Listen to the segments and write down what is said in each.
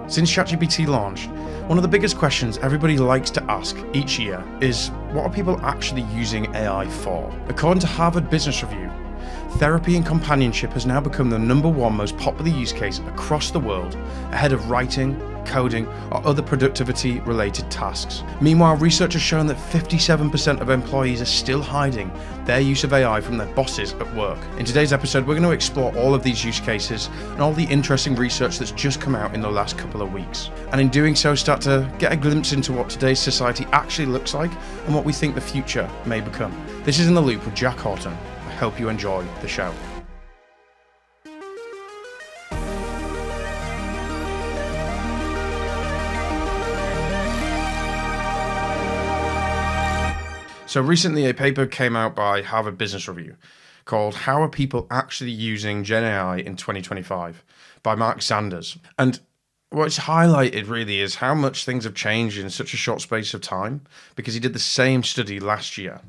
Since ChatGPT launched, one of the biggest questions everybody likes to ask each year is, what are people actually using AI for? According to Harvard Business Review, therapy and companionship has now become the #1 most popular use case across the world, ahead of writing, coding, or other productivity-related tasks. Meanwhile, research has shown that 57% of employees are still hiding their use of AI from their bosses at work. In today's episode, we're going to explore all of these use cases and all the interesting research that's just come out in the last couple of weeks. And in doing so, start to get a glimpse into what today's society actually looks like and what we think the future may become. This is In the Loop with Jack Horton. I hope you enjoy the show. So recently a paper came out by Harvard Business Review called How Are People Actually Using Gen AI in 2025 by Mark Sanders. And what's highlighted really is how much things have changed in such a short space of time, because he did the same study last year.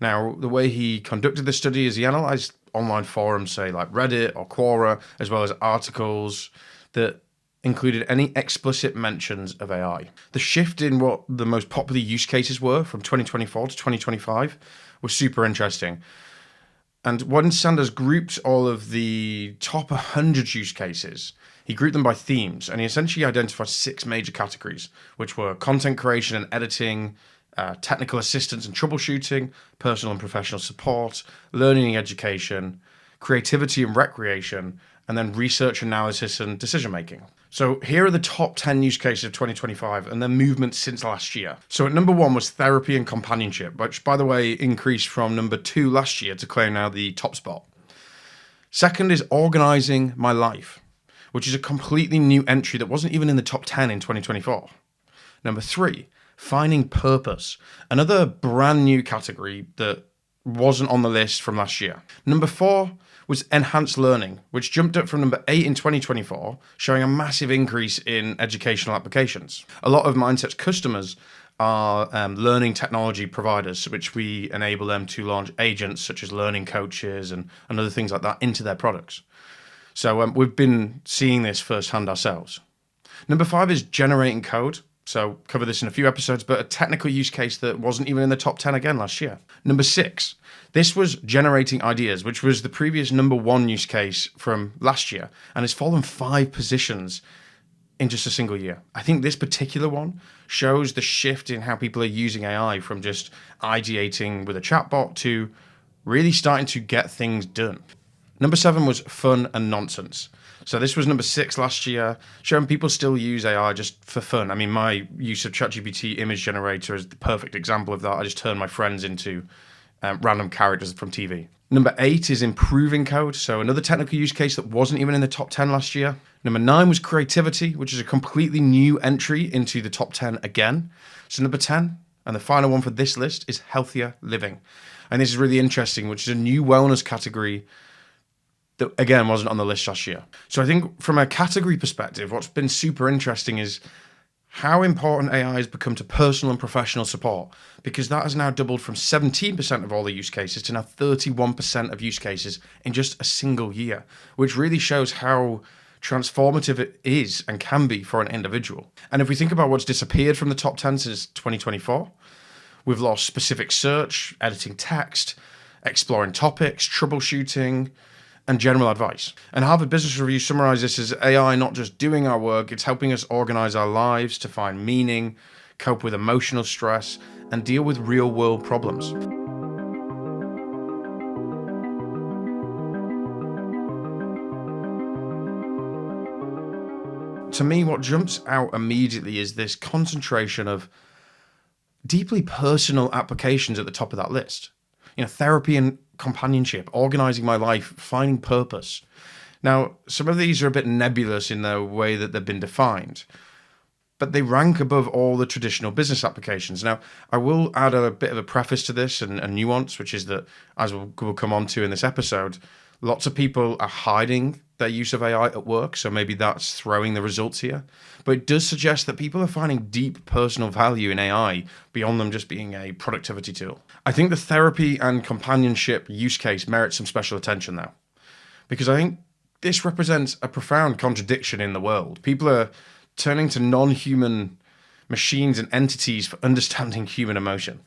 Now, the way he conducted the study is he analysed online forums, say like Reddit or Quora, as well as articles that included any explicit mentions of AI. The shift in what the most popular use cases were from 2024 to 2025 was super interesting. And when Sanders grouped all of the top 100 use cases, he grouped them by themes, and he essentially identified 6 major categories, which were content creation and editing, technical assistance and troubleshooting, personal and professional support, learning and education, creativity and recreation, and then research, analysis, and decision-making. So here are the top 10 use cases of 2025 and their movement since last year. So at #1 was therapy and companionship, which, by the way, increased from #2 last year to claim now the top spot. Second is organizing my life, which is a completely new entry that wasn't even in the top 10 in 2024. #3, finding purpose, another brand new category that wasn't on the list from last year. #4 was enhanced learning, which jumped up from #8 in 2024, showing a massive increase in educational applications. A lot of Mindset's customers are learning technology providers, which we enable them to launch agents such as learning coaches and other things like that into their products. So we've been seeing this firsthand ourselves. #5 is generating code. So cover this in a few episodes, but a technical use case that wasn't even in the top 10 again last year. #6, this was generating ideas, which was the previous #1 use case from last year, and it's fallen 5 positions in just a single year. I think this particular one shows the shift in how people are using AI from just ideating with a chatbot to really starting to get things done. #7 was fun and nonsense. So this was #6 last year, showing people still use AI just for fun. I mean, my use of ChatGPT image generator is the perfect example of that. I just turn my friends into random characters from TV. #8 is improving code. So another technical use case that wasn't even in the top 10 last year. #9 was creativity, which is a completely new entry into the top 10 again. So #10, and the final one for this list, is healthier living. And this is really interesting, which is a new wellness category that, again, wasn't on the list last year. So I think from a category perspective, what's been super interesting is how important AI has become to personal and professional support, because that has now doubled from 17% of all the use cases to now 31% of use cases in just a single year, which really shows how transformative it is and can be for an individual. And if we think about what's disappeared from the top 10 since 2024, we've lost specific search, editing text, exploring topics, troubleshooting, and general advice. And Harvard Business Review summarized this as AI not just doing our work, it's helping us organize our lives to find meaning, cope with emotional stress, and deal with real-world problems. To me, what jumps out immediately is this concentration of deeply personal applications at the top of that list. Therapy and companionship, organizing my life, finding purpose. Now, some of these are a bit nebulous in the way that they've been defined, but they rank above all the traditional business applications. Now, I will add a bit of a preface to this and a nuance, which is that, as we'll come on to in this episode, lots of people are hiding their use of AI at work, so maybe that's throwing the results here. But it does suggest that people are finding deep personal value in AI beyond them just being a productivity tool. I think the therapy and companionship use case merits some special attention now, because I think this represents a profound contradiction in the world. People are turning to non-human machines and entities for understanding human emotion,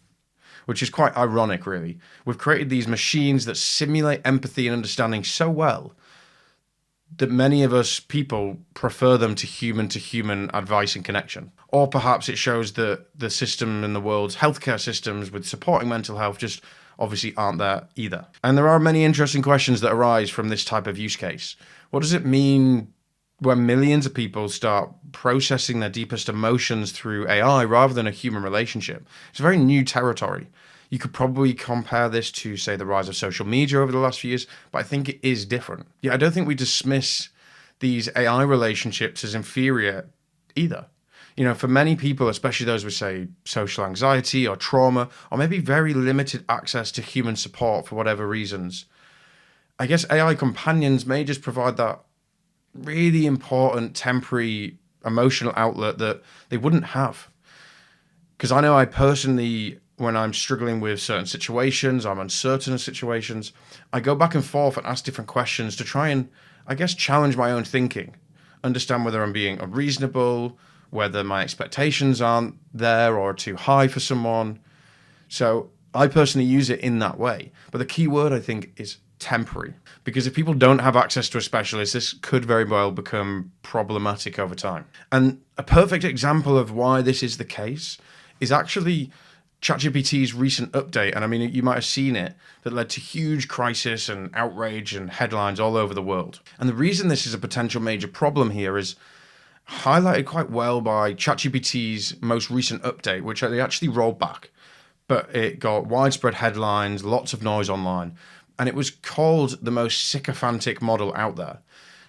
which is quite ironic, really. We've created these machines that simulate empathy and understanding so well that many of us people prefer them to human advice and connection. Or perhaps it shows that the system in the world's healthcare systems with supporting mental health just obviously aren't there either. And there are many interesting questions that arise from this type of use case. What does it mean when millions of people start processing their deepest emotions through AI rather than a human relationship? It's a very new territory. You could probably compare this to, say, the rise of social media over the last few years, but I think it is different. Yeah, I don't think we dismiss these AI relationships as inferior either. You know, for many people, especially those with, say, social anxiety or trauma, or maybe very limited access to human support for whatever reasons, I guess AI companions may just provide that really important temporary emotional outlet that they wouldn't have. Because I know I personally, when I'm struggling with certain situations, I'm uncertain of situations, I go back and forth and ask different questions to try and, I guess, challenge my own thinking, understand whether I'm being unreasonable, whether my expectations aren't there or too high for someone. So I personally use it in that way. But the key word, I think, is temporary. Because if people don't have access to a specialist, this could very well become problematic over time. And a perfect example of why this is the case is actually ChatGPT's recent update, and I mean, you might have seen it, that led to huge crisis and outrage and headlines all over the world. And the reason this is a potential major problem here is highlighted quite well by ChatGPT's most recent update, which they actually rolled back, but it got widespread headlines, lots of noise online, and it was called the most sycophantic model out there.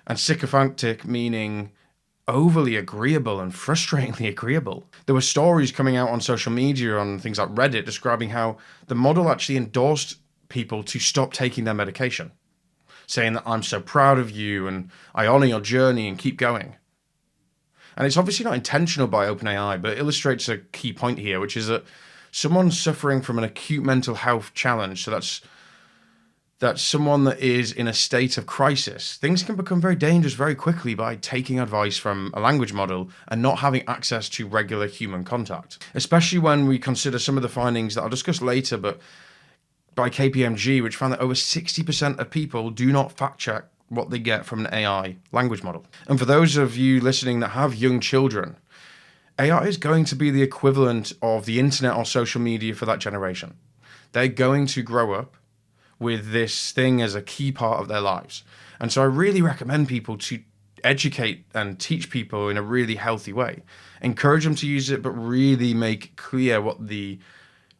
And sycophantic meaning overly agreeable and frustratingly agreeable. There were stories coming out on social media, on things like Reddit, describing how the model actually endorsed people to stop taking their medication, saying that I'm so proud of you and I honor your journey and keep going. And it's obviously not intentional by OpenAI, but it illustrates a key point here, which is that someone suffering from an acute mental health challenge, so that's someone that is in a state of crisis, things can become very dangerous very quickly by taking advice from a language model and not having access to regular human contact. Especially when we consider some of the findings that I'll discuss later, but by KPMG, which found that over 60% of people do not fact check what they get from an AI language model. And for those of you listening that have young children, AI is going to be the equivalent of the internet or social media for that generation. They're going to grow up with this thing as a key part of their lives. And so I really recommend people to educate and teach people in a really healthy way. Encourage them to use it, but really make clear what the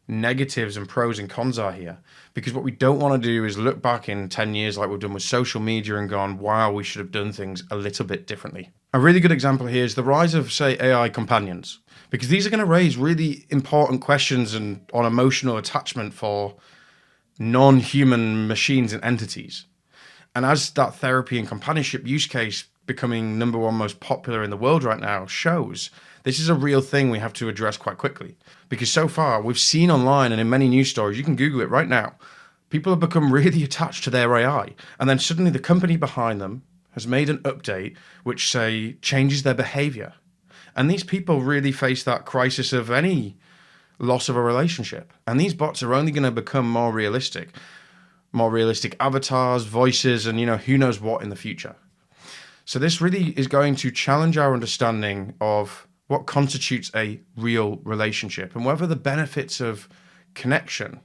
negatives and pros and cons are here. Because what we don't want to do is look back in 10 years like we've done with social media and gone, wow, we should have done things a little bit differently. A really good example here is the rise of, say, AI companions. Because these are going to raise really important questions and on emotional attachment for non-human machines and entities. And as that therapy and companionship use case becoming number one most popular in the world right now shows, this is a real thing we have to address quite quickly. Because so far, we've seen online and in many news stories, you can Google it right now, people have become really attached to their AI. And then suddenly the company behind them has made an update which, say, changes their behavior. And these people really face that crisis of any loss of a relationship. And these bots are only going to become more realistic avatars, voices, and who knows what in the future. So this really is going to challenge our understanding of what constitutes a real relationship and whether the benefits of connection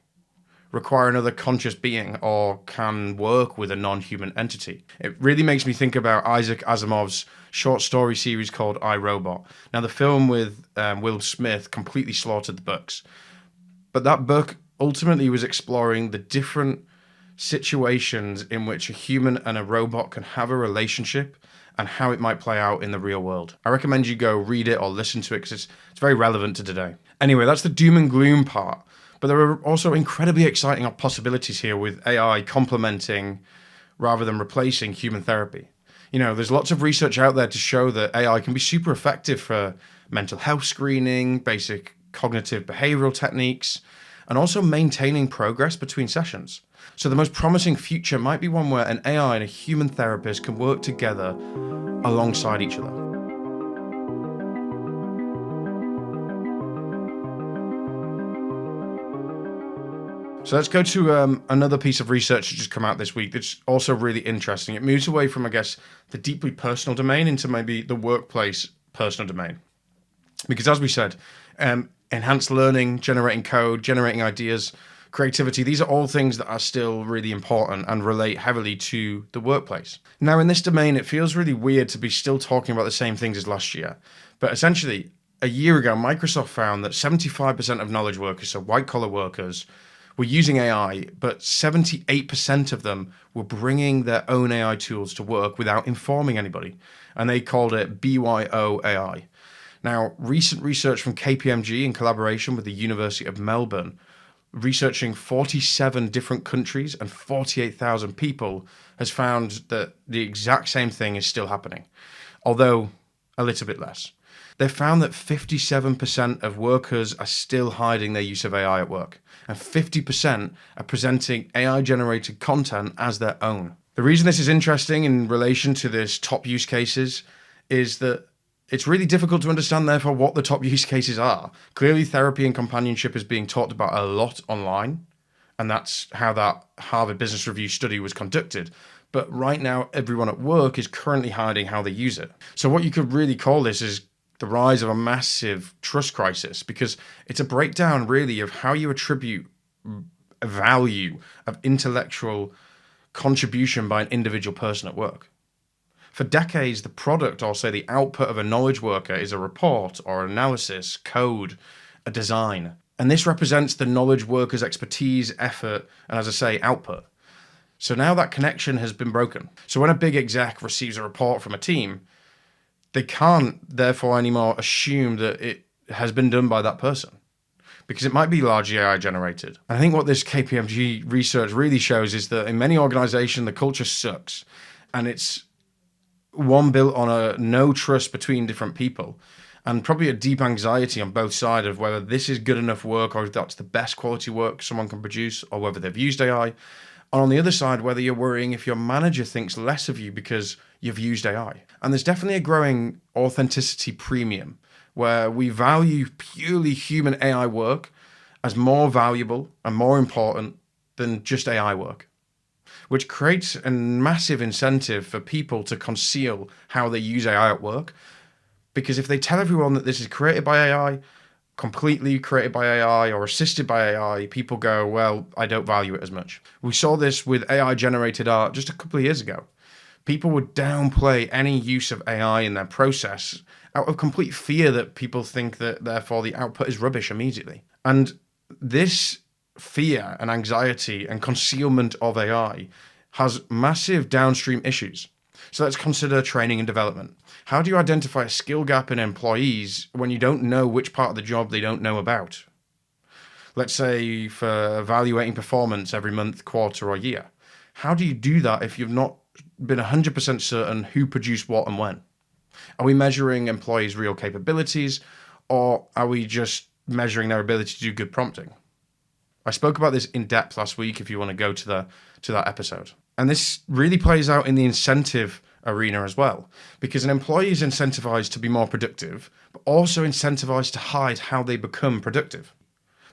require another conscious being or can work with a non-human entity. It really makes me think about Isaac Asimov's short story series called I, Robot. Now, the film with Will Smith completely slaughtered the books, but that book ultimately was exploring the different situations in which a human and a robot can have a relationship and how it might play out in the real world. I recommend you go read it or listen to it because it's very relevant to today. Anyway, that's the doom and gloom part. But there are also incredibly exciting possibilities here with AI complementing rather than replacing human therapy. There's lots of research out there to show that AI can be super effective for mental health screening, basic cognitive behavioral techniques, and also maintaining progress between sessions. So the most promising future might be one where an AI and a human therapist can work together alongside each other. So let's go to another piece of research that just come out this week that's also really interesting. It moves away from, I guess, the deeply personal domain into maybe the workplace personal domain. Because as we said, enhanced learning, generating code, generating ideas, creativity, these are all things that are still really important and relate heavily to the workplace. Now, in this domain, it feels really weird to be still talking about the same things as last year. But essentially, a year ago, Microsoft found that 75% of knowledge workers, so white-collar workers, were using AI, but 78% of them were bringing their own AI tools to work without informing anybody. And they called it BYO AI. Now, recent research from KPMG in collaboration with the University of Melbourne, researching 47 different countries and 48,000 people, has found that the exact same thing is still happening, although a little bit less. They found that 57% of workers are still hiding their use of AI at work, and 50% are presenting AI-generated content as their own. The reason this is interesting in relation to this top use cases is that it's really difficult to understand, therefore, what the top use cases are. Clearly, therapy and companionship is being talked about a lot online, and that's how that Harvard Business Review study was conducted. But right now, everyone at work is currently hiding how they use it. So what you could really call this is the rise of a massive trust crisis, because it's a breakdown, really, of how you attribute a value of intellectual contribution by an individual person at work. For decades, the product, or say the output of a knowledge worker, is a report or analysis, code, a design. And this represents the knowledge worker's expertise, effort, and, as I say, output. So now that connection has been broken. So when a big exec receives a report from a team, they can't, therefore, anymore assume that it has been done by that person, because it might be largely AI generated. And I think what this KPMG research really shows is that in many organizations, the culture sucks, and it's one built on a no trust between different people, and probably a deep anxiety on both sides of whether this is good enough work, or if that's the best quality work someone can produce, or whether they've used AI. And on the other side, whether you're worrying if your manager thinks less of you because you've used AI. And there's definitely a growing authenticity premium where we value purely human AI work as more valuable and more important than just AI work, which creates a massive incentive for people to conceal how they use AI at work. Because if they tell everyone that this is created by AI, completely created by AI or assisted by AI, people go, well, I don't value it as much. We saw this with AI-generated art just a couple of years ago. People would downplay any use of AI in their process out of complete fear that people think that, therefore, the output is rubbish immediately. And this fear and anxiety and concealment of AI has massive downstream issues. So let's consider training and development. How do you identify a skill gap in employees when you don't know which part of the job they don't know about? Let's say for evaluating performance every month, quarter, or year. How do you do that if you've not been 100% certain who produced what and when? Are we measuring employees' real capabilities, or are we just measuring their ability to do good prompting? I spoke about this in depth last week if you want to go to that episode. And this really plays out in the incentive arena as well, because an employee is incentivized to be more productive, but also incentivized to hide how they become productive.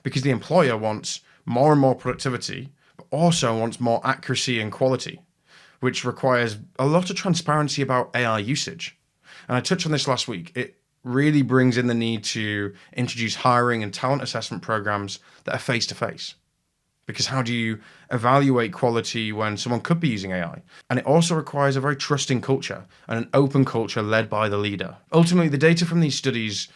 Because the employer wants more and more productivity, but also wants more accuracy and quality, which requires a lot of transparency about AI usage. And I touched on this last week. It really brings in the need to introduce hiring and talent assessment programs that are face-to-face. Because how do you evaluate quality when someone could be using AI? And it also requires a very trusting culture and an open culture led by the leader. Ultimately, the data from these studies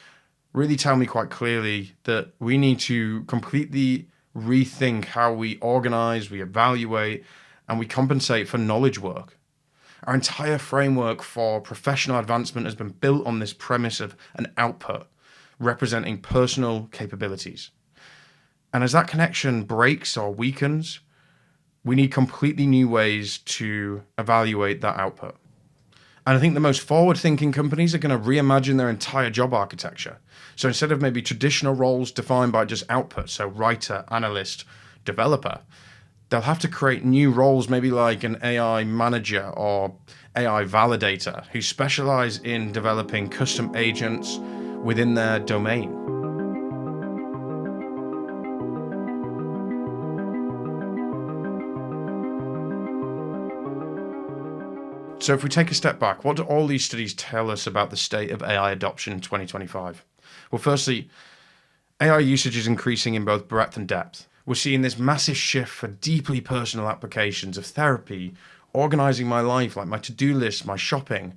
really tell me quite clearly that we need to completely rethink how we organize, we evaluate, and we compensate for knowledge work. Our entire framework for professional advancement has been built on this premise of an output representing personal capabilities. And as that connection breaks or weakens, we need completely new ways to evaluate that output. And I think the most forward-thinking companies are going to reimagine their entire job architecture. So instead of maybe traditional roles defined by just output, so writer, analyst, developer, they'll have to create new roles, maybe like an AI manager or AI validator, who specialize in developing custom agents within their domain. So if we take a step back, what do all these studies tell us about the state of AI adoption in 2025? Well, firstly, AI usage is increasing in both breadth and depth. We're seeing this massive shift for deeply personal applications of therapy, organizing my life, like my to-do list, my shopping,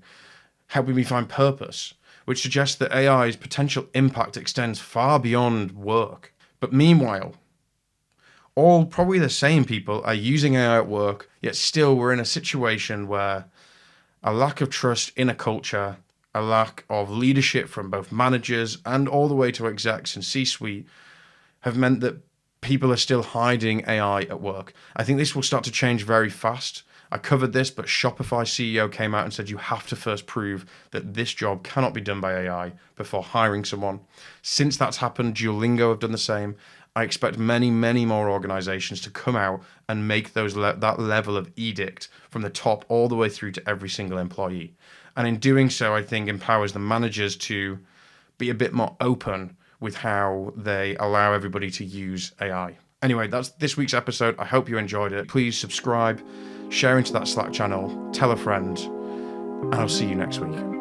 helping me find purpose, which suggests that AI's potential impact extends far beyond work. But meanwhile, all probably the same people are using AI at work, yet still we're in a situation where a lack of trust in a culture, a lack of leadership from both managers and all the way to execs and C-suite have meant that people are still hiding AI at work. I think this will start to change very fast. I covered this, but Shopify CEO came out and said you have to first prove that this job cannot be done by AI before hiring someone. Since that's happened, Duolingo have done the same. I expect many, many more organizations to come out and make that level of edict from the top all the way through to every single employee. And in doing so, I think empowers the managers to be a bit more open with how they allow everybody to use AI. Anyway, that's this week's episode. I hope you enjoyed it. Please subscribe, share into that Slack channel, tell a friend, and I'll see you next week.